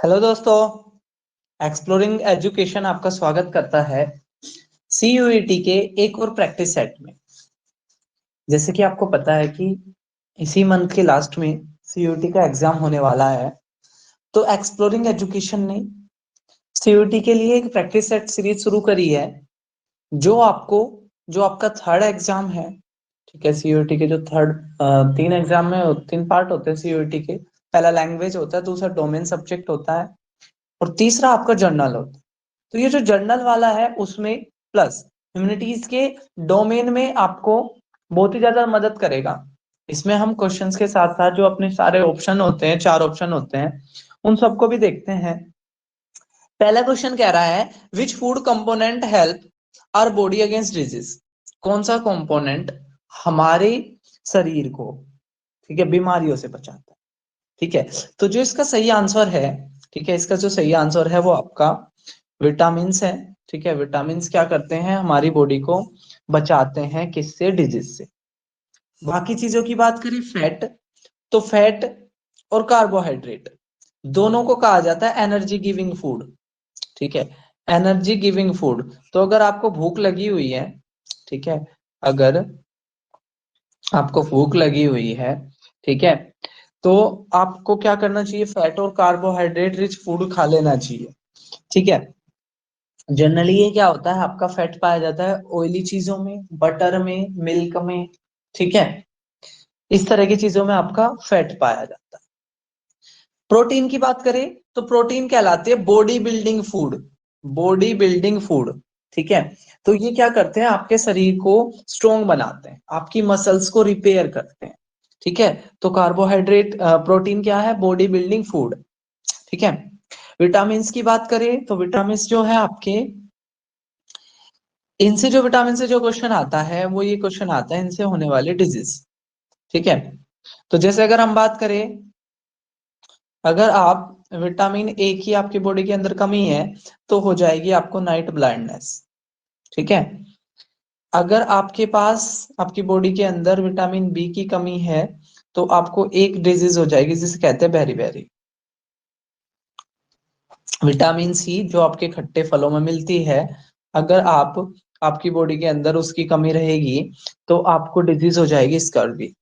Hello दोस्तों, exploring education आपका स्वागत करता है सीयूईटी के एक और प्रैक्टिस सेट में। जैसे कि आपको पता है कि इसी मंथ के लास्ट में सीयूईटी का एग्जाम होने वाला है, तो एक्सप्लोरिंग एजुकेशन ने सीयूईटी के लिए एक प्रैक्टिस सेट सीरीज शुरू करी है। जो आपको जो आपका थर्ड एग्जाम है, ठीक है, सीयूईटी के जो थर्ड तीन एग्जाम में तीन पार्ट होते हैं सीयूईटी के। पहला लैंग्वेज होता है, दूसरा डोमेन सब्जेक्ट होता है और तीसरा आपका जर्नल होता है। तो ये जो जर्नल वाला है उसमें प्लस ह्यूमैनिटीज के डोमेन में आपको बहुत ही ज्यादा मदद करेगा। इसमें हम क्वेश्चंस के साथ साथ जो अपने सारे ऑप्शन होते हैं, चार ऑप्शन होते हैं, उन सबको भी देखते हैं। पहला क्वेश्चन कह रहा है which food component help our body against disease. कौन सा कंपोनेंट हमारे शरीर को, ठीक है, बीमारियों से बचाता है। ठीक है, तो जो इसका सही आंसर है, ठीक है, इसका जो सही आंसर है वो आपका विटामिन है। ठीक है, विटामिन क्या करते हैं, हमारी बॉडी को बचाते हैं किससे, डिजीज से। बाकी चीजों की बात करें, फैट, तो फैट और कार्बोहाइड्रेट दोनों को कहा जाता है एनर्जी गिविंग फूड। ठीक है, एनर्जी गिविंग फूड। तो अगर आपको भूख लगी हुई है, ठीक है, अगर आपको भूख लगी हुई है, ठीक है, तो आपको क्या करना चाहिए, फैट और कार्बोहाइड्रेट रिच फूड खा लेना चाहिए। ठीक है, जनरली ये क्या होता है, आपका फैट पाया जाता है ऑयली चीजों में, बटर में, मिल्क में। ठीक है, इस तरह की चीजों में आपका फैट पाया जाता है। प्रोटीन की बात करें तो प्रोटीन कहलाते हैं body building food. Body building food, ठीक है, तो ये क्या करते हैं, आपके शरीर को स्ट्रोंग बनाते हैं, आपकी मसल्स को रिपेयर करते हैं। ठीक है, तो कार्बोहाइड्रेट प्रोटीन क्या है, बॉडी बिल्डिंग फूड। ठीक है, विटामिन की बात करें तो विटामिन जो है आपके, इनसे जो विटामिन से जो क्वेश्चन आता है वो ये क्वेश्चन आता है इनसे होने वाले डिजीज। ठीक है, तो जैसे अगर हम बात करें, अगर आप विटामिन ए की आपकी बॉडी के अंदर कमी है तो हो जाएगी आपको नाइट ब्लाइंडनेस। ठीक है, अगर आपके पास आपकी बॉडी के अंदर विटामिन बी की कमी है तो आपको एक डिजीज हो जाएगी जिसे कहते हैं बेरी बेरी। विटामिन सी जो आपके खट्टे फलों में मिलती है, अगर आपकी बॉडी के अंदर उसकी कमी रहेगी तो आपको डिजीज हो जाएगी स्कर्वी।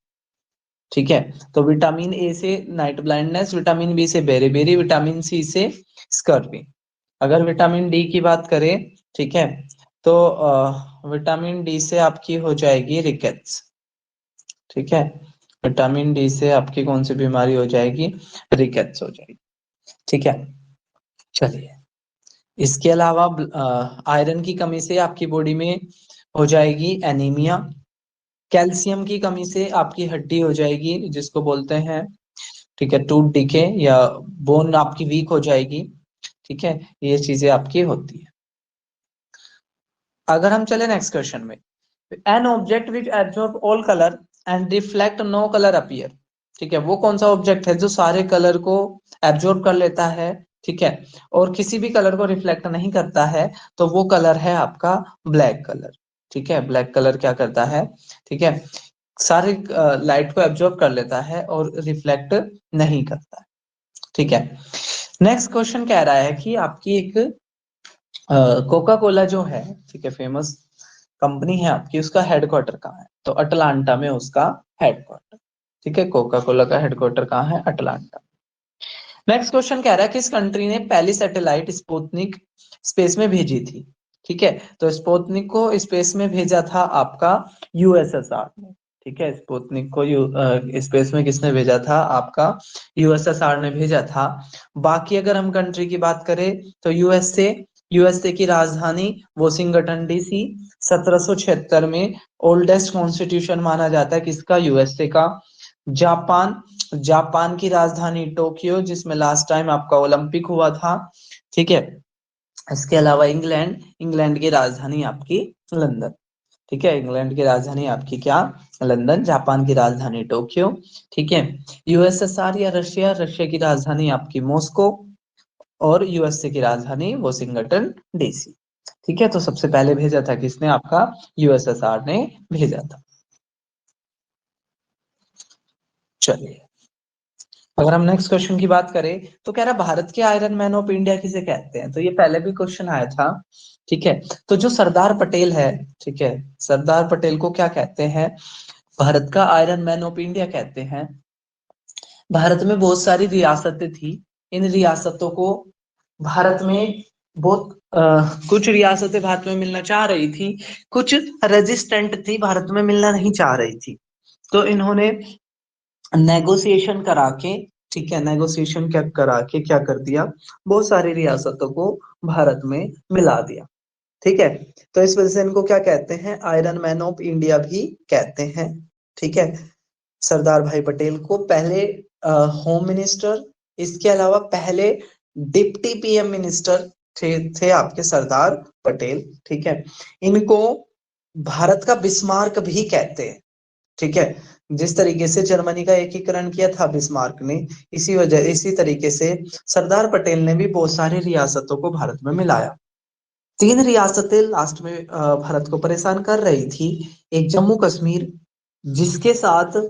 ठीक है, तो विटामिन ए से नाइट ब्लाइंडनेस, विटामिन बी से बेरी, विटामिन सी से स्कर्वी। अगर विटामिन डी की बात करें, ठीक है, तो विटामिन डी से आपकी हो जाएगी रिकेट्स। ठीक है, विटामिन डी से आपकी कौन सी बीमारी हो जाएगी, रिकेट्स हो जाएगी। ठीक है, चलिए, इसके अलावा आयरन की कमी से आपकी बॉडी में हो जाएगी एनीमिया। कैल्शियम की कमी से आपकी हड्डी हो जाएगी जिसको बोलते हैं, ठीक है, टूथ डिके, या बोन आपकी वीक हो जाएगी। ठीक है, ये चीजें आपकी होती है। अगर हम चले नेक्स्ट क्वेश्चन में, an object which absorb all colour and reflect no colour appear. ठीक है, वो कौन सा ऑब्जेक्ट है जो सारे कलर को एब्जॉर्ब कर लेता है, ठीक है, और किसी भी कलर को रिफ्लेक्ट नहीं करता है, तो वो कलर है आपका ब्लैक कलर। ठीक है, ब्लैक कलर क्या करता है, ठीक है, सारे लाइट को एब्जॉर्ब कर लेता है और रिफ्लेक्ट नहीं करता है। ठीक है, नेक्स्ट क्वेश्चन कह रहा है कि आपकी एक कोका कोला जो है, ठीक है, फेमस कंपनी है आपकी, उसका हेडक्वार्टर कहाँ है, तो अटलांटा में उसका हेडक्वार्टर। ठीक है, कोका कोला का हेडक्वार्टर कहाँ है, अटलांटा। नेक्स्ट क्वेश्चन कह रहा है किस कंट्री ने पहली सैटेलाइट स्पुतनिक स्पेस में भेजी थी। ठीक है, तो स्पुतनिक को स्पेस में भेजा था आपका यूएसएसआर ने। ठीक है, स्पुतनिक को स्पेस में किसने भेजा था, आपका यूएसएसआर ने भेजा था। बाकी अगर हम कंट्री की बात करें तो यूएसए की राजधानी वॉशिंगटन डीसी। 1776 में ओल्डेस्ट कॉन्स्टिट्यूशन माना जाता है किसका, यूएसए का। जापान, जापान की राजधानी टोक्यो, जिसमें लास्ट टाइम आपका ओलंपिक हुआ था। ठीक है, इसके अलावा इंग्लैंड, इंग्लैंड की राजधानी आपकी लंदन। ठीक है, इंग्लैंड की राजधानी आपकी क्या, लंदन। जापान की राजधानी टोक्यो। ठीक है, यूएसएसआर या रशिया, रशिया की राजधानी आपकी मॉस्को और यूएसए की राजधानी वॉशिंगटन डीसी। ठीक है, तो सबसे पहले भेजा था किसने, आपका यूएसएसआर ने भेजा था। चलिए, अगर हम नेक्स्ट क्वेश्चन की बात करें तो कह रहा भारत के आयरन मैन ऑफ इंडिया किसे कहते हैं, तो ये पहले भी क्वेश्चन आया था। ठीक है, तो जो सरदार पटेल है, ठीक है, सरदार पटेल को क्या कहते हैं, भारत का आयरन मैन ऑफ इंडिया कहते हैं। भारत में बहुत सारी रियासतें थी, इन रियासतों को भारत में बहुत कुछ रियासतें भारत में मिलना चाह रही थी, कुछ रेजिस्टेंट थी, भारत में मिलना नहीं चाह रही थी। तो इन्होंने नेगोशिएशन करा के, ठीक है, नेगोशिएशन क्या करा के क्या कर दिया, बहुत सारी रियासतों को भारत में मिला दिया। ठीक है, तो इस वजह से इनको क्या कहते हैं, आयरन मैन ऑफ इंडिया भी कहते हैं। ठीक है, सरदार भाई पटेल को पहले होम मिनिस्टर, इसके अलावा पहले डिप्टी पीएम मिनिस्टर थे आपके सरदार पटेल। ठीक है, इनको भारत का बिस्मार्क भी कहते हैं। ठीक है, जिस तरीके से जर्मनी का एकीकरण किया था बिस्मार्क ने, इसी तरीके से सरदार पटेल ने भी बहुत सारी रियासतों को भारत में मिलाया। 3 रियासतें लास्ट में भारत को परेशान कर रही थी। एक जम्मू कश्मीर, जिसके साथ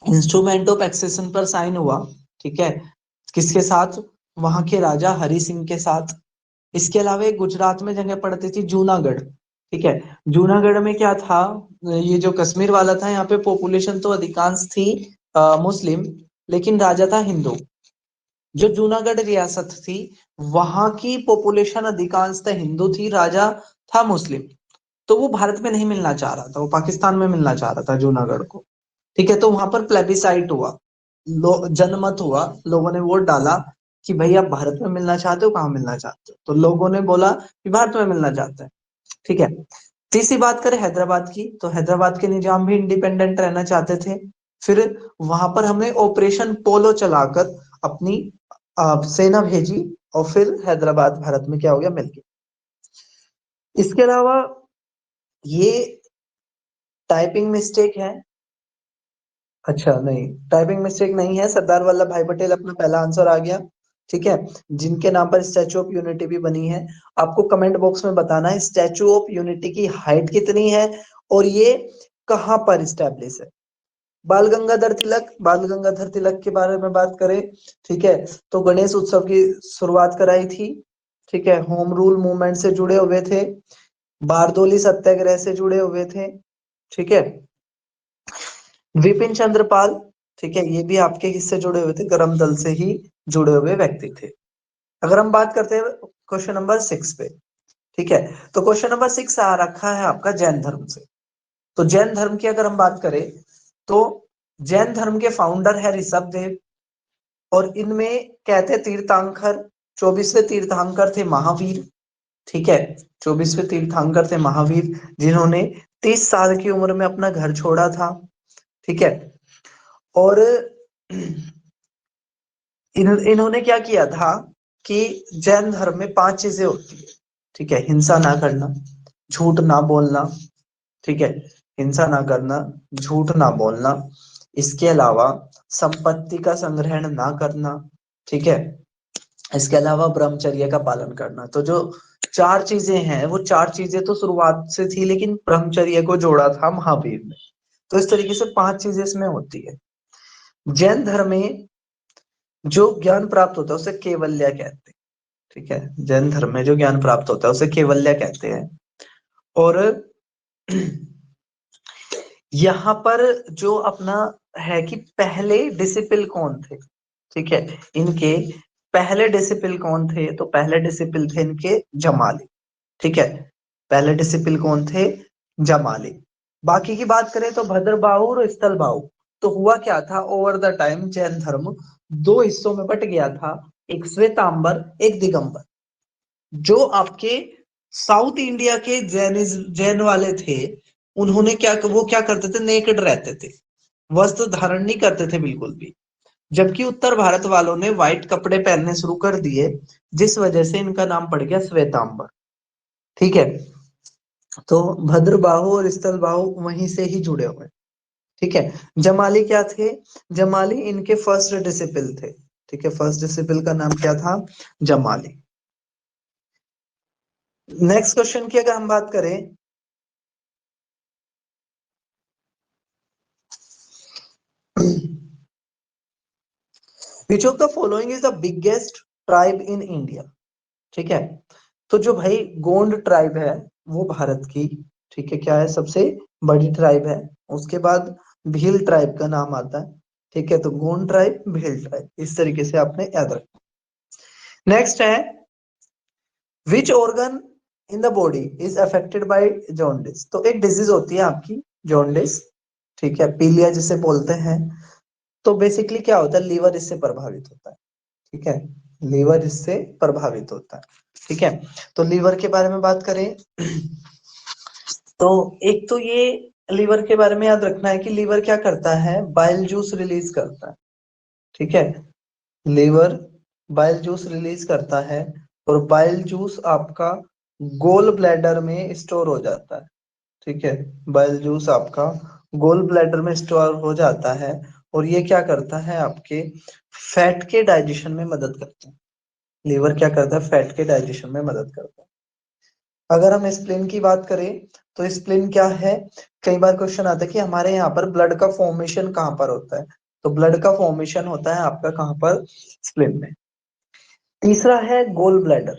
इंस्ट्रूमेंट ऑफ एक्सेशन पर साइन हुआ। ठीक है, किसके साथ, वहां के राजा हरि सिंह के साथ। इसके अलावा एक गुजरात में जगह पड़ती थी जूनागढ़। ठीक है, जूनागढ़ में क्या था, ये जो कश्मीर वाला था, यहाँ पे पॉपुलेशन तो अधिकांश थी मुस्लिम, लेकिन राजा था हिंदू। जो जूनागढ़ रियासत थी, वहां की पॉपुलेशन अधिकांश हिंदू थी, राजा था मुस्लिम। तो वो भारत में नहीं मिलना चाह रहा था, वो पाकिस्तान में मिलना चाह रहा था जूनागढ़ को। ठीक है, तो वहां पर प्लेबिसाइट हुआ, जनमत हुआ, लोगों ने वोट डाला कि भाई आप भारत में मिलना चाहते हो, कहाँ मिलना चाहते हो, तो लोगों ने बोला कि भारत में मिलना चाहते हैं। ठीक है, तीसरी बात करें हैदराबाद की, तो हैदराबाद के निजाम भी इंडिपेंडेंट रहना चाहते थे। फिर वहां पर हमने ऑपरेशन पोलो चलाकर अपनी सेना भेजी, और फिर हैदराबाद भारत में क्या हो गया, मिल गया। इसके अलावा ये टाइपिंग मिस्टेक है, अच्छा नहीं, टाइपिंग मिस्टेक नहीं है, सरदार वल्लभ भाई पटेल अपना पहला आंसर आ गया। ठीक है, जिनके नाम पर स्टैचू ऑफ यूनिटी भी बनी है। आपको कमेंट बॉक्स में बताना है स्टैचू ऑफ यूनिटी की हाइट कितनी है और ये कहां पर स्टैब्लिश है। बाल गंगाधर तिलक, बाल गंगाधर तिलक के बारे में बात करें, ठीक है, तो गणेश उत्सव की शुरुआत कराई थी। ठीक है, होम रूल मूवमेंट से जुड़े हुए थे, बारदोली सत्याग्रह से जुड़े हुए थे। ठीक है, विपिन चंद्र पाल, ठीक है, ये भी आपके किससे जुड़े हुए थे, करम दल से ही जुड़े हुए व्यक्ति थे। अगर हम बात करते हैं क्वेश्चन नंबर 6 पे, ठीक है, तो क्वेश्चन नंबर 6 आ रखा है आपका जैन धर्म से। तो जैन धर्म की अगर हम बात करें, तो जैन धर्म के फाउंडर है ऋषभ देव, और इनमें कहते तीर्थंकर, 24वें तीर्थंकर थे महावीर। ठीक है, 24वें तीर्थंकर थे महावीर, जिन्होंने 30 साल की उम्र में अपना घर छोड़ा था। ठीक है, और इन्होंने क्या किया था कि जैन धर्म में 5 चीजें होती है। ठीक है, हिंसा ना करना, झूठ ना बोलना, ठीक है, हिंसा ना करना, झूठ ना बोलना, इसके अलावा संपत्ति का संग्रहण ना करना। ठीक है, इसके अलावा ब्रह्मचर्य का पालन करना। तो जो 4 चीजें हैं, वो 4 चीजें तो शुरुआत से थी, लेकिन ब्रह्मचर्य को जोड़ा था महावीर ने। तो इस तरीके से 5 चीजें इसमें होती है। जैन धर्म में जो ज्ञान प्राप्त होता है उसे केवल्य कहते हैं। ठीक है, जैन धर्म में जो ज्ञान प्राप्त होता है उसे केवल्य कहते हैं। और यहाँ पर जो अपना है कि पहले डिसिपल कौन थे, ठीक है, इनके पहले डिसिपल कौन थे, तो पहले डिसिपल थे इनके जमाली। ठीक है, पहले डिसिपल कौन थे, जमाली। बाकी की बात करें तो भद्रबाहु और स्थलबाहु। तो हुआ क्या था, ओवर द टाइम जैन धर्म 2 हिस्सों में बट गया था, एक श्वेतांबर, एक दिगंबर। जो आपके साउथ इंडिया के जैन वाले थे, उन्होंने क्या, वो क्या करते थे, नेकेड रहते थे, वस्त्र धारण नहीं करते थे बिल्कुल भी। जबकि उत्तर भारत वालों ने व्हाइट कपड़े पहनने शुरू कर दिए, जिस वजह से इनका नाम पड़ गया श्वेतांबर। ठीक है, तो भद्रबाहु और स्थलबाहु वहीं से ही जुड़े हुए। ठीक है, जमाली क्या थे, जमाली इनके फर्स्ट डिसिपल थे। ठीक है, फर्स्ट डिसिपल का नाम क्या था, जमाली। नेक्स्ट क्वेश्चन की अगर हम बात करें, which of the following is the biggest tribe in India. ठीक है, तो जो भाई गोंड ट्राइब है वो भारत की, ठीक है, क्या है, सबसे बड़ी ट्राइब है। उसके बाद भील ट्राइब का नाम आता है। ठीक है, तो गोंड ट्राइब, भील ट्राइब, इस तरीके से आपने याद रखना। नेक्स्ट है, which organ in the body is affected by jaundice. तो एक डिजीज होती है आपकी जॉन्डिस, ठीक है, पीलिया जिसे बोलते हैं। तो बेसिकली क्या होता है, लीवर इससे प्रभावित होता है। ठीक है, लीवर इससे प्रभावित होता है। ठीक है, तो लीवर के बारे में बात करें तो एक तो ये लीवर के बारे में याद रखना है कि लीवर क्या करता है, बाइल जूस रिलीज करता है। ठीक है, लीवर बाइल जूस रिलीज करता है, और बाइल जूस आपका गोल ब्लैडर में स्टोर हो जाता है। ठीक है, बाइल जूस आपका गोल ब्लैडर में स्टोर हो जाता है, और ये क्या करता है, आपके फैट के डाइजेशन में मदद करता है। लीवर क्या करता है, फैट के डाइजेशन में मदद करता है। अगर हम स्प्लीन की बात करें तो स्प्लीन क्या है, कई बार क्वेश्चन आता है कि हमारे यहाँ पर ब्लड का फॉर्मेशन कहाँ पर होता है। तो ब्लड का फॉर्मेशन होता है आपका कहाँ पर, स्प्लीन में। तीसरा है गोल ब्लैडर।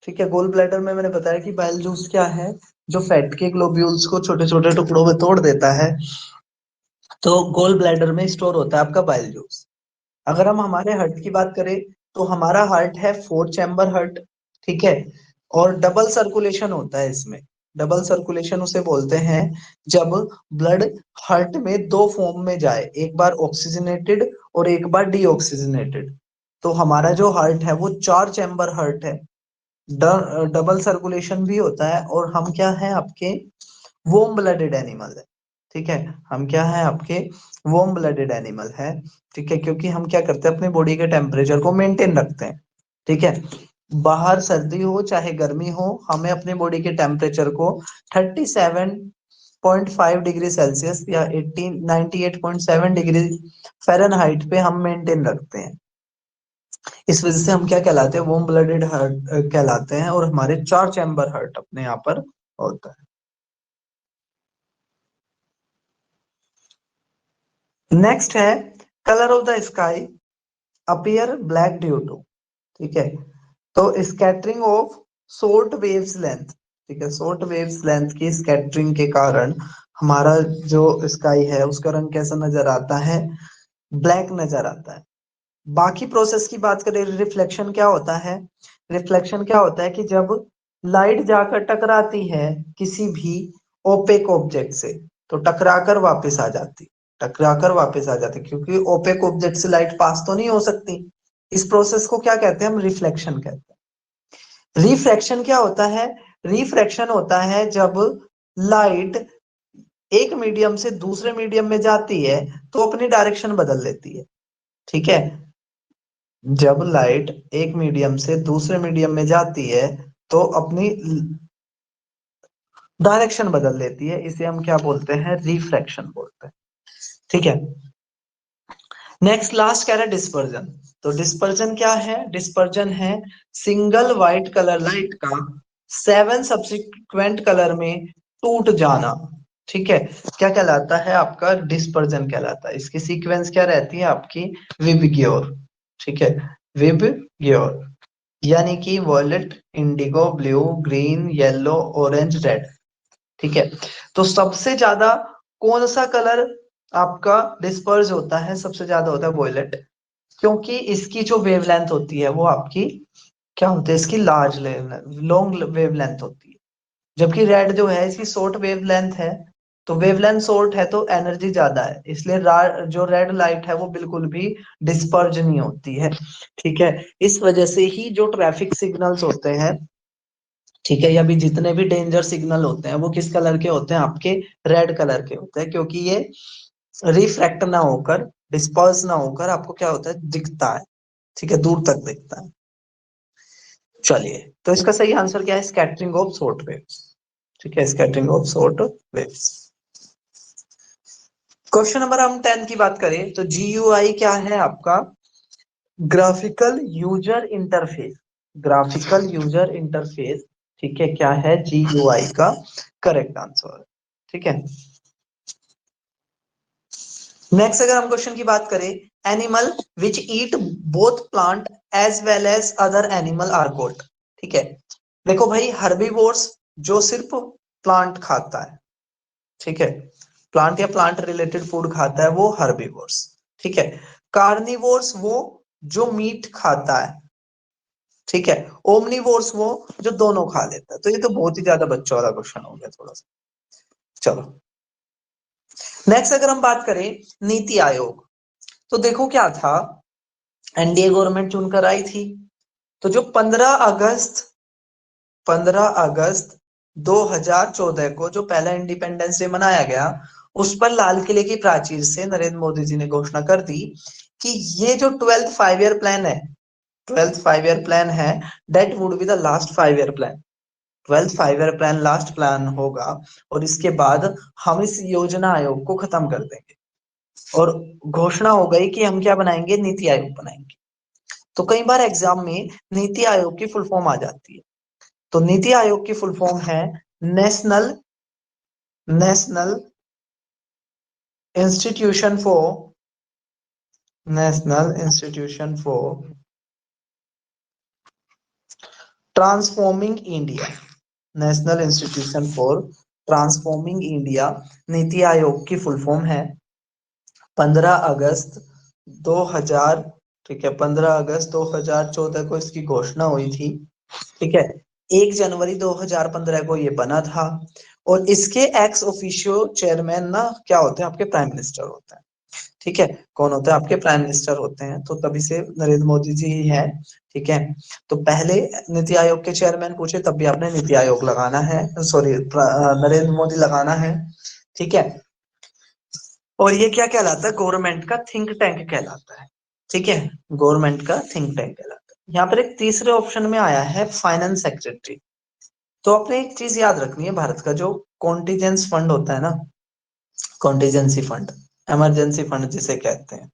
ठीक है, गोल ब्लैडर में मैंने बताया कि बाइल जूस क्या है, जो फैट के ग्लोब्यूल्स को छोटे छोटे टुकड़ों में तोड़ देता है। तो गोल ब्लैडर में स्टोर होता है आपका बाइल जूस। अगर हम हमारे हार्ट की बात करें तो हमारा हार्ट है 4 चैम्बर हार्ट। ठीक है, और डबल सर्कुलेशन होता है इसमें। डबल सर्कुलेशन उसे बोलते हैं जब ब्लड हार्ट में दो फॉर्म में जाए, एक बार ऑक्सीजनेटेड और एक बार डीऑक्सीजनेटेड। तो हमारा जो हार्ट है वो 4 चैम्बर हार्ट है, डबल सर्कुलेशन भी होता है, और हम क्या है आपके, वोम ब्लडेड एनिमल है। ठीक है, हम क्या है आपके, वोम ब्लडेड एनिमल है। ठीक है, क्योंकि हम क्या करते हैं, अपने बॉडी के टेम्परेचर को मेंटेन रखते हैं। ठीक है, बाहर सर्दी हो चाहे गर्मी हो, हमें अपने बॉडी के टेम्परेचर को 37.5 डिग्री सेल्सियस या 98.7 डिग्री फ़ारेनहाइट पे हम मेंटेन रखते हैं। इस वजह से हम क्या कहलाते हैं, वार्म ब्लडेड हार्ट कहलाते हैं, और हमारे 4 चैम्बर हार्ट अपने यहाँ पर होता है। नेक्स्ट है, colour of the sky appear black due to. ठीक है, तो scattering of short waves length. ठीक है, शॉर्ट वेव्स लेंथ की स्कैटरिंग के कारण हमारा जो स्काई है उसका रंग कैसा नजर आता है, ब्लैक नजर आता है। बाकी प्रोसेस की बात करें, रिफ्लेक्शन क्या होता है, रिफ्लेक्शन क्या होता है कि जब लाइट जाकर टकराती है किसी भी ओपेक ऑब्जेक्ट से, तो टकराकर वापस आ जाती, टकराकर वापस आ जाती, क्योंकि ओपेक ऑब्जेक्ट से लाइट पास तो नहीं हो सकती। इस प्रोसेस को क्या कहते हैं, हम रिफ्लेक्शन कहते हैं। रिफ्रैक्शन क्या होता है, रिफ्रैक्शन होता है जब लाइट एक मीडियम से दूसरे मीडियम में जाती है तो अपनी डायरेक्शन बदल लेती है। ठीक है, जब लाइट एक मीडियम से दूसरे मीडियम में जाती है तो अपनी डायरेक्शन बदल लेती है, इसे हम क्या बोलते हैं, रिफ्रैक्शन बोलते हैं। ठीक है, नेक्स्ट लास्ट कह रहा है डिस्पर्जन। तो डिस्पर्जन क्या है, डिस्पर्जन है सिंगल व्हाइट कलर लाइट का 7 सब्सिक्वेंट कलर में टूट जाना। ठीक है, क्या कहलाता है आपका, डिस्पर्जन कहलाता है। इसकी सीक्वेंस क्या रहती है आपकी, विबग्योर। ठीक है, विबग्योर, यानी कि violet, indigo, blue, green, yellow, orange, red. ठीक है, तो सबसे ज्यादा कौन सा कलर आपका डिस्पर्स होता है, सबसे ज्यादा होता है वॉयलेट, क्योंकि इसकी जो वेवलेंथ होती है वो आपकी क्या होती है, इसकी लार्ज लॉन्ग वेवलेंथ होती है। जबकि रेड जो है इसकी शॉर्ट वेवलेंथ है, तो वेवलेंथ शॉर्ट है तो एनर्जी ज्यादा है, इसलिए जो रेड लाइट है वो बिल्कुल भी डिस्पर्ज नहीं होती है। ठीक है, इस वजह से ही जो ट्रैफिक सिग्नल्स होते हैं, ठीक है, या भी जितने भी डेंजर सिग्नल होते हैं वो किस कलर के होते हैं, आपके रेड कलर के होते हैं, क्योंकि ये रिफ्रैक्ट ना होकर, डिस्पर्स ना होकर आपको क्या होता है, दिखता है। ठीक है, दूर तक दिखता है। चलिए, तो इसका सही आंसर क्या है, स्कैटरिंग ऑफ शॉर्ट वेव्स। ठीक है, scattering of short waves. Question number हम 10 की बात करें तो GUI क्या है आपका, graphical user interface. Graphical user interface, ठीक है, क्या है GUI का करेक्ट आंसर। ठीक है, नेक्स्ट अगर हम क्वेश्चन की बात करें, animal which eat both plant as well as other animal are goat. ठीक है, देखो भाई हर्बीवोर्स जो सिर्फ प्लांट खाता है, ठीक है, प्लांट या प्लांट रिलेटेड फूड खाता है वो हर्बीवोर्स। ठीक है, कार्निवोर्स वो जो मीट खाता है, ठीक है, ओमनीवोर्स वो जो दोनों खा लेता है। तो ये तो बहुत ही ज्यादा बच्चों वाला क्वेश्चन हो गया थोड़ा सा। चलो नेक्स्ट अगर हम बात करें नीति आयोग, तो देखो क्या था, एनडीए गवर्नमेंट चुनकर आई थी, तो जो 15 अगस्त 2014 को जो पहला इंडिपेंडेंस डे मनाया गया, उस पर लाल किले की प्राचीर से नरेंद्र मोदी जी ने घोषणा कर दी कि ये जो 12th 5 ईयर प्लान है, 12th 5 ईयर प्लान है, that would be the last 5 year plan. 12th 5 year plan last plan होगा और इसके बाद हम इस योजना आयोग को खत्म कर देंगे और घोषणा हो गई कि हम क्या बनाएंगे, नीति आयोग बनाएंगे। तो कई बार एग्जाम में नीति आयोग की फुल फॉर्म आ जाती है। तो नीति आयोग की फुल फॉर्म है national national institution for national institution for transforming India. National institution for transforming India NITI Aayog की फुल फॉर्म है। 15 अगस्त 2000, ठीक है, 15 अगस्त 2014 को इसकी घोषणा हुई थी। ठीक है, 1 जनवरी 2015 को ये बना था और इसके एक्स ऑफिशियो चेयरमैन ना क्या होते हैं, आपके प्राइम मिनिस्टर होते हैं। ठीक है, कौन होते हैं, आपके प्राइम मिनिस्टर होते हैं, तो तभी से नरेंद्र मोदी जी ही है। ठीक है, तो पहले नीति आयोग के चेयरमैन पूछे तब भी आपने नीति आयोग लगाना है, सॉरी नरेंद्र मोदी लगाना है। ठीक है, और ये क्या कहलाता है, गवर्नमेंट का थिंक टैंक कहलाता है। ठीक है, गवर्नमेंट का थिंक टैंक कहलाता है। यहाँ पर एक तीसरे ऑप्शन में आया है फाइनेंस सेक्रेटरी। तो आपने एक चीज याद रखनी है, भारत का जो कॉन्टीजेंस फंड होता है ना, कॉन्टीजेंसी फंड, इमरजेंसी फंड जिसे कहते हैं,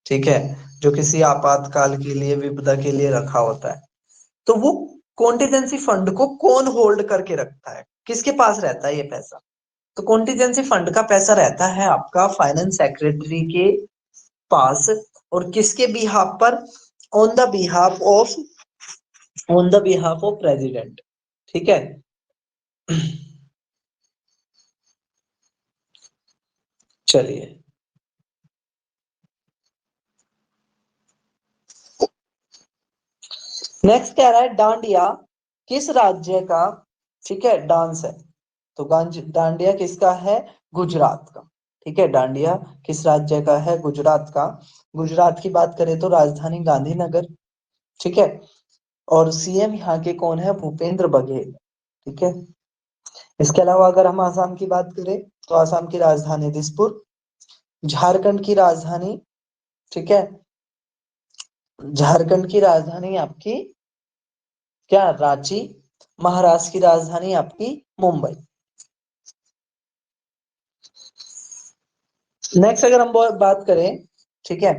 ठीक है, जो किसी आपातकाल के लिए, विपदा के लिए रखा होता है, तो वो कॉन्टीजेंसी फंड को कौन होल्ड करके रखता है, किसके पास रहता है ये पैसा। तो कॉन्टीजेंसी फंड का पैसा रहता है आपका फाइनेंस सेक्रेटरी के पास। और किसके बिहाफ पर, on the behalf of, on the behalf of president. ठीक है, चलिए नेक्स्ट कह रहा है डांडिया किस राज्य का, ठीक है, डांस है। तो डांडिया किसका है, गुजरात का। ठीक है, डांडिया किस राज्य का है, गुजरात का। गुजरात की बात करें तो राजधानी गांधीनगर। ठीक है, और सीएम यहाँ के कौन है, भूपेंद्र बघेल। ठीक है, इसके अलावा अगर हम आसाम की बात करें तो आसाम की राजधानी दिसपुर। झारखंड की राजधानी, ठीक है, झारखंड की राजधानी आपकी क्या, रांची। महाराष्ट्र की राजधानी आपकी मुंबई। नेक्स्ट अगर हम बात करें, ठीक है,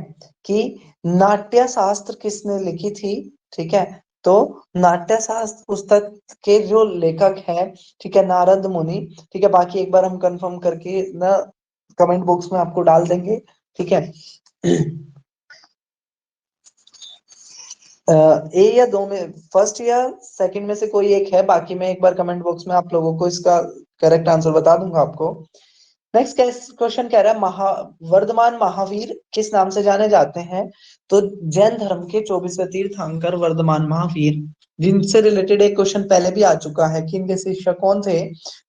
कि नाट्य शास्त्र किसने लिखी थी। ठीक है, तो नाट्य शास्त्र पुस्तक के जो लेखक हैं, ठीक है, नारद मुनि। ठीक है, बाकी एक बार हम कंफर्म करके ना कमेंट बॉक्स में आपको डाल देंगे। ठीक है, ए या दो में, फर्स्ट या सेकंड में से कोई एक है, बाकी मैं एक बार कमेंट बॉक्स में आप लोगों को इसका करेक्ट आंसर बता दूंगा आपको। नेक्स्ट क्वेश्चन कह रहा है वर्धमान महावीर किस नाम से जाने जाते हैं। तो जैन धर्म के 24वें तीर्थंकर वर्धमान महावीर, जिनसे रिलेटेड एक क्वेश्चन पहले भी आ चुका है कि इनके शिष्य कौन थे।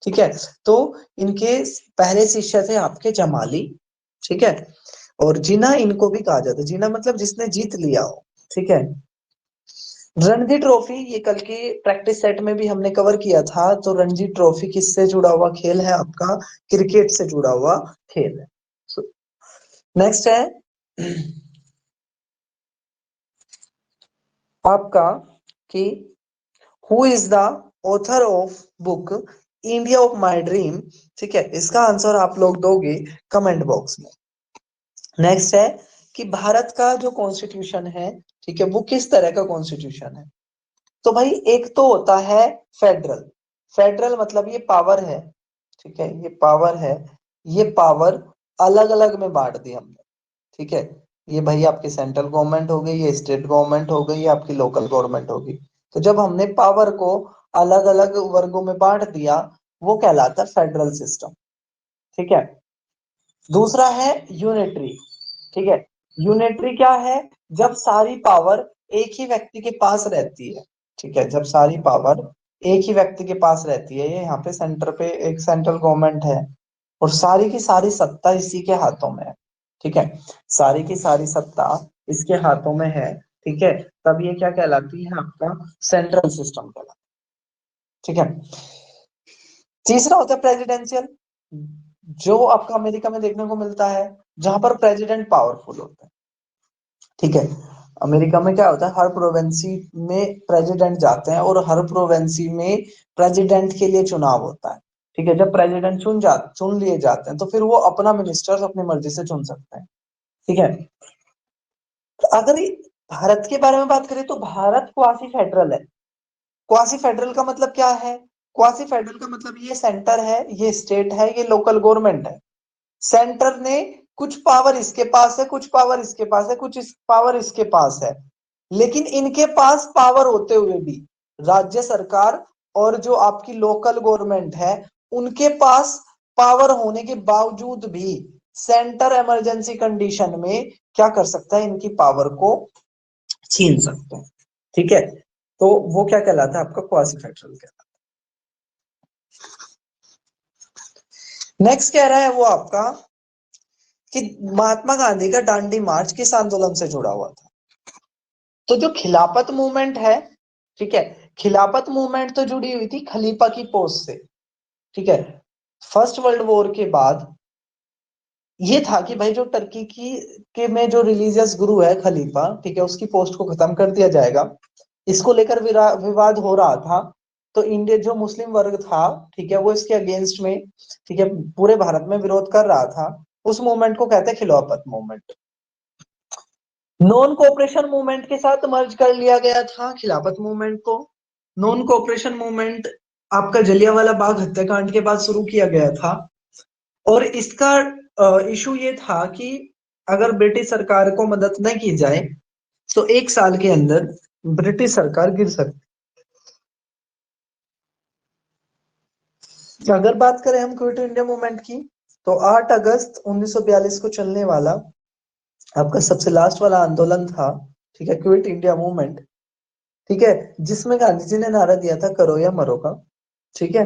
ठीक है, तो इनके पहले शिष्य थे आपके जमाली। ठीक है, और जिना इनको भी कहा जाता है, जिना मतलब जिसने जीत लिया हो। ठीक है, रणजी ट्रॉफी ये कल की प्रैक्टिस सेट में भी हमने कवर किया था। तो रणजी ट्रॉफी किससे जुड़ा हुआ खेल है आपका, क्रिकेट से जुड़ा हुआ खेल है। नेक्स्ट है आपका कि who is the author of book India of my dream. ठीक है, इसका आंसर आप लोग दोगे कमेंट बॉक्स में। नेक्स्ट है कि भारत का जो कॉन्स्टिट्यूशन है, ठीक है, वो किस तरह का कॉन्स्टिट्यूशन है। तो भाई एक तो होता है फेडरल, फेडरल मतलब ये पावर है। ठीक है, ये पावर है, ये पावर अलग अलग में बांट दी हमने। ठीक है, ये भाई आपकी सेंट्रल गवर्नमेंट हो गई, ये स्टेट गवर्नमेंट हो गई, ये आपकी लोकल गवर्नमेंट होगी। तो जब हमने पावर को अलग अलग वर्गों में बांट दिया, वो कहलाता है फेडरल सिस्टम। ठीक है। दूसरा है यूनिटरी। ठीक है। यूनिटरी क्या है? जब सारी पावर एक ही व्यक्ति के पास रहती है। ठीक है, जब सारी पावर एक ही व्यक्ति के पास रहती है, ये यहाँ पे सेंटर पे एक सेंट्रल गवर्नमेंट है और सारी की सारी सत्ता इसी के हाथों में है। ठीक है, सारी की सारी सत्ता इसके हाथों में है। ठीक है, तब ये क्या कहलाती है? आपका सेंट्रल सिस्टम कहलाता है। ठीक है। तीसरा होता है प्रेसिडेंशियल, जो आपका अमेरिका में देखने को मिलता है, जहां पर प्रेसिडेंट पावरफुल होता है। ठीक है, अमेरिका में क्या होता है, हर प्रोवेंसी में प्रेसिडेंट जाते हैं और हर प्रोवेंसी में प्रेसिडेंट के लिए चुनाव होता है। ठीक है, जब प्रेसिडेंट चुन लिए जाते हैं तो फिर वो अपना मिनिस्टर्स अपनी मर्जी से चुन सकते हैं। ठीक है। तो अगर भारत के बारे में बात करें तो भारत क्वासी फेडरल है। क्वासी फेडरल का मतलब क्या है? क्वासी फेडरल का मतलब ये सेंटर है, ये स्टेट है, ये लोकल गवर्नमेंट है। सेंटर ने कुछ पावर इसके पास है, कुछ पावर इसके पास है, कुछ पावर इसके पास है। लेकिन इनके पास पावर होते हुए भी राज्य सरकार और जो आपकी लोकल गवर्नमेंट है, उनके पास पावर होने के बावजूद भी सेंटर इमरजेंसी कंडीशन में क्या कर सकता है? इनकी पावर को छीन सकता है। ठीक है, तो वो क्या कहलाता है? आपका क्वासी फेडरल कहलाता है। नेक्स्ट कह रहा है वो आपका कि महात्मा गांधी का दांडी मार्च किस आंदोलन से जुड़ा हुआ था? तो जो खिलाफत मूवमेंट है, ठीक है, खिलाफत मूवमेंट तो जुड़ी हुई थी खलीफा की पोस्ट से। ठीक है, फर्स्ट वर्ल्ड वॉर के बाद ये था कि भाई जो टर्की की के में जो रिलीजियस गुरु है खलीफा, ठीक है, उसकी पोस्ट को खत्म कर दिया जाएगा। इसको लेकर विवाद हो रहा था। तो इंडिया जो मुस्लिम वर्ग था, ठीक है, वो इसके अगेंस्ट में, ठीक है, पूरे भारत में विरोध कर रहा था। उस मूवमेंट को कहते हैं खिलाफत मूवमेंट। नॉन कोऑपरेशन मूवमेंट के साथ मर्ज कर लिया गया था खिलाफत मूवमेंट को। नॉन कोऑपरेशन मूवमेंट आपका जलियांवाला बाग हत्याकांड के बाद शुरू किया गया था और इसका इशू ये था कि अगर ब्रिटिश सरकार को मदद न की जाए तो एक साल के अंदर ब्रिटिश सरकार गिर सकती। अगर बात करें हम क्विट इंडिया मूवमेंट की, तो 8 अगस्त 1942 को चलने वाला आपका सबसे लास्ट वाला आंदोलन था, ठीक है, क्विट इंडिया मूवमेंट। ठीक है, जिसमें गांधी जी ने नारा दिया था करो या मरो का। ठीक है।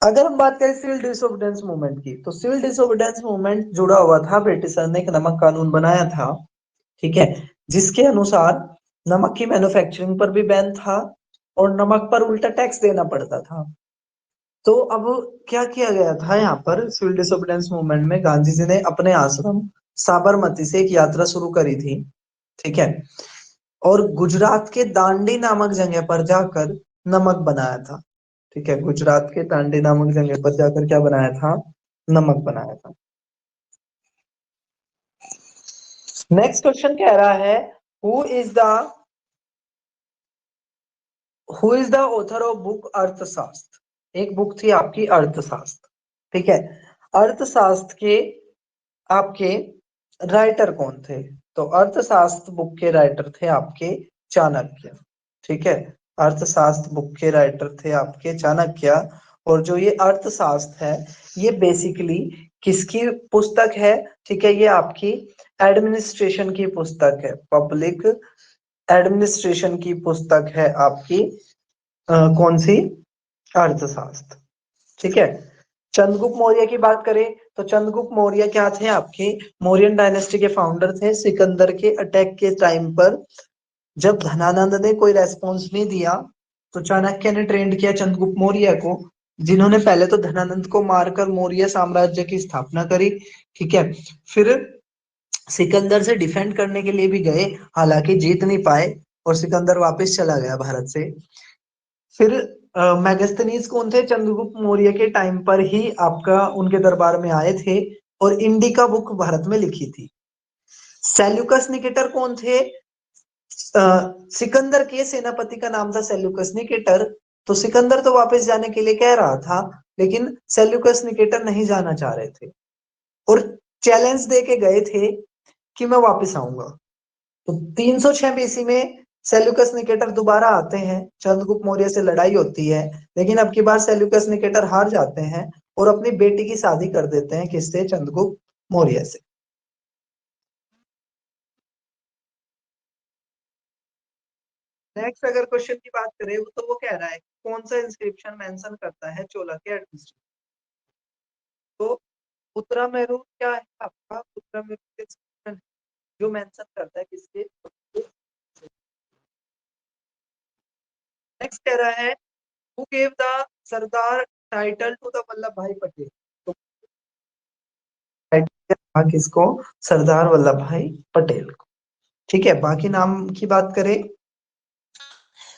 अगर हम बात करें सिविल डिसोबीडियंस मूवमेंट की, तो सिविल डिसोबीडियंस मूवमेंट जुड़ा हुआ था ब्रिटिशर ने एक नमक कानून बनाया था। ठीक है, जिसके अनुसार नमक की मैन्युफैक्चरिंग पर भी बैन था और नमक पर उल्टा टैक्स देना पड़ता था। तो अब क्या किया गया था यहाँ पर सिविल डिसोबीडियंस मूवमेंट में, गांधी जी ने अपने आश्रम साबरमती से एक यात्रा शुरू करी थी। ठीक है, और गुजरात के दांडी नामक जगह पर जाकर नमक बनाया था। ठीक है, गुजरात के दांडी नामक जगह पर जाकर क्या बनाया था? नमक बनाया था। नेक्स्ट क्वेश्चन कह रहा है who is the who is the author of book अर्थशास्त्र। एक बुक थी आपकी अर्थशास्त्र। ठीक है, अर्थशास्त्र के आपके राइटर कौन थे? तो अर्थशास्त्र बुक के राइटर थे आपके चाणक्य। ठीक है, अर्थशास्त्र बुक के राइटर थे आपके चाणक्य। और जो ये अर्थशास्त्र है, ये बेसिकली किसकी पुस्तक है? ठीक है, ये आपकी एडमिनिस्ट्रेशन की पुस्तक है, पब्लिक एडमिनिस्ट्रेशन की पुस्तक है आपकी। कौन सी? अर्थशास्त्र। ठीक है। चंद्रगुप्त मौर्य की बात करें तो चंद्रगुप्त मौर्य क्या थे? आपके मौर्यन डायनेस्टी के फाउंडर थे। सिकंदर के अटैक के टाइम पर जब धनानंद ने कोई रेस्पॉन्स नहीं दिया, तो चाणक्य ने ट्रेंड किया चंद्रगुप्त मौर्य को, जिन्होंने पहले तो धनानंद को मारकर मौर्य साम्राज्य की स्थापना करी। ठीक है, फिर सिकंदर से डिफेंड करने के लिए भी गए, हालांकि जीत नहीं पाए और सिकंदर वापस चला गया भारत से। फिर मैगस्थनीज कौन थे? चंद्रगुप्त मौर्य के टाइम पर ही आपका उनके दरबार में आए थे और इंडिका बुक भारत में लिखी थी। सेल्यूकस निकेटर कौन थे? सिकंदर के सेनापति का नाम था सेल्यूकस निकेटर। तो सिकंदर तो वापस जाने के लिए कह रहा था, लेकिन सेल्यूकस निकेटर नहीं जाना चाह रहे थे और चैलेंज दे के गए थे कि मैं वापस आऊंगा। तो 306 बीसी में सेल्यूकस निकेटर दोबारा आते हैं, चंद्रगुप्त मौर्य से लड़ाई होती है, लेकिन अब की बार सेल्यूकस निकेटर हार जाते हैं और अपनी बेटी की शादी कर देते हैं किससे, चंद्रगुप्त मौर्य से। नेक्स्ट अगर क्वेश्चन की बात करें तो वो कह रहा है कौन सा इंस्क्रिप्शन मेंशन करता है चोला के एडमिनिस्ट्रेशन। तो उत्तरामेरु क्या है आपका, उत्तरामेरु के inscription जो मेंशन करता है किसके। नेक्स्ट कह रहा है who gave the Sardar title to the Vallabhbhai Patel. तो टाइटल किसको, सरदार वल्लभ भाई पटेल को। ठीक है, बाकी नाम की बात करें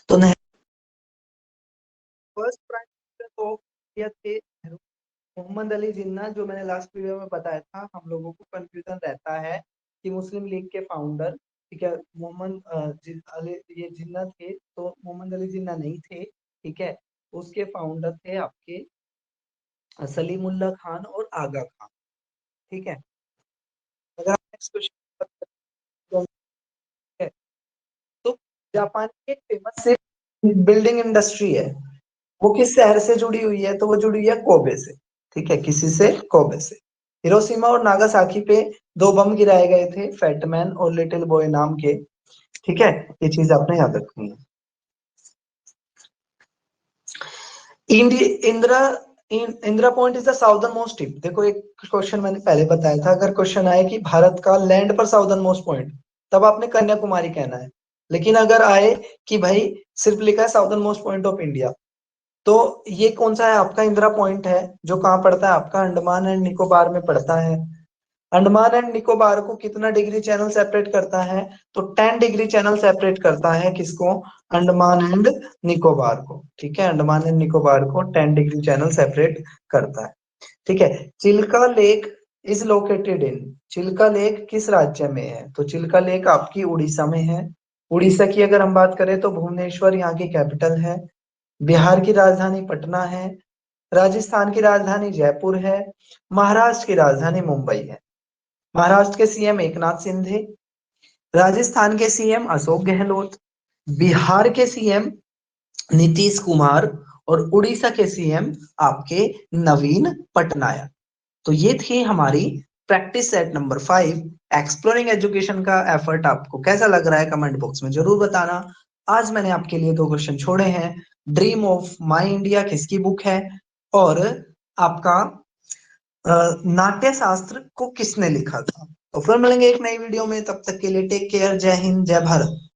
तो first prime minister of India थे नेहरू। मोहम्मद अली जिन्ना, जो मैंने लास्ट वीडियो में बताया था, हम लोगों को कंफ्यूजन रहता है कि मुस्लिम लीग के फाउंडर, ठीक है, अली ये जिन्ना थे, तो मोहम्मद अली जिन्ना नहीं थे, ठीक है। उसके फाउंडर थे आपके सलीमुल्लाह खान और आगा खान, ठीक है। अगर नेक्स्ट क्वेश्चन है, तो जापान की एक फेमस से बिल्डिंग इंडस्ट्री है, वो किस शहर से जुड़ी हुई है, तो वो जुड़ी हुई है कोबे से, ठीक है, किसी से, कोबे से। हिरोशिमा और नागासाकी पे दो बम गिराए गए थे, फैटमैन और लिटिल बॉय नाम के, ठीक है, ये चीज आपने याद रखनी है। Indira Indira point is the southern most tip. देखो एक क्वेश्चन मैंने पहले बताया था, अगर क्वेश्चन आए कि भारत का लैंड पर साउदर्न मोस्ट पॉइंट, तब आपने कन्याकुमारी कहना है। लेकिन अगर आए कि भाई सिर्फ लिखा है southern most point of India, तो ये कौन सा है आपका, इंदिरा पॉइंट है, जो कहाँ पड़ता है आपका, अंडमान एंड निकोबार में पड़ता है। अंडमान एंड निकोबार को कितना डिग्री चैनल सेपरेट करता है, तो 10 डिग्री चैनल सेपरेट करता है किसको, अंडमान एंड निकोबार को, ठीक है, अंडमान एंड निकोबार को 10 डिग्री चैनल सेपरेट करता है, ठीक है। Chilka lake is located in, Chilka lake किस राज्य में है, तो चिल्का लेक आपकी उड़ीसा में है। उड़ीसा की अगर हम बात करें तो भुवनेश्वर यहाँ की कैपिटल है। बिहार की राजधानी पटना है। राजस्थान की राजधानी जयपुर है। महाराष्ट्र की राजधानी मुंबई है। महाराष्ट्र के सीएम एकनाथ शिंदे, राजस्थान के सीएम अशोक गहलोत, बिहार के सीएम नीतीश कुमार और उड़ीसा के सीएम आपके नवीन पटनायक। तो ये थी हमारी practice set number 5 exploring education का एफर्ट। आपको कैसा लग रहा है कमेंट बॉक्स में जरूर बताना। आज मैंने आपके लिए 2 क्वेश्चन छोड़े हैं, ड्रीम ऑफ माई इंडिया किसकी बुक है, और आपका नाट्य शास्त्र को किसने लिखा था। तो फिर मिलेंगे एक नई वीडियो में, तब तक के लिए टेक केयर, जय हिंद, जय भारत।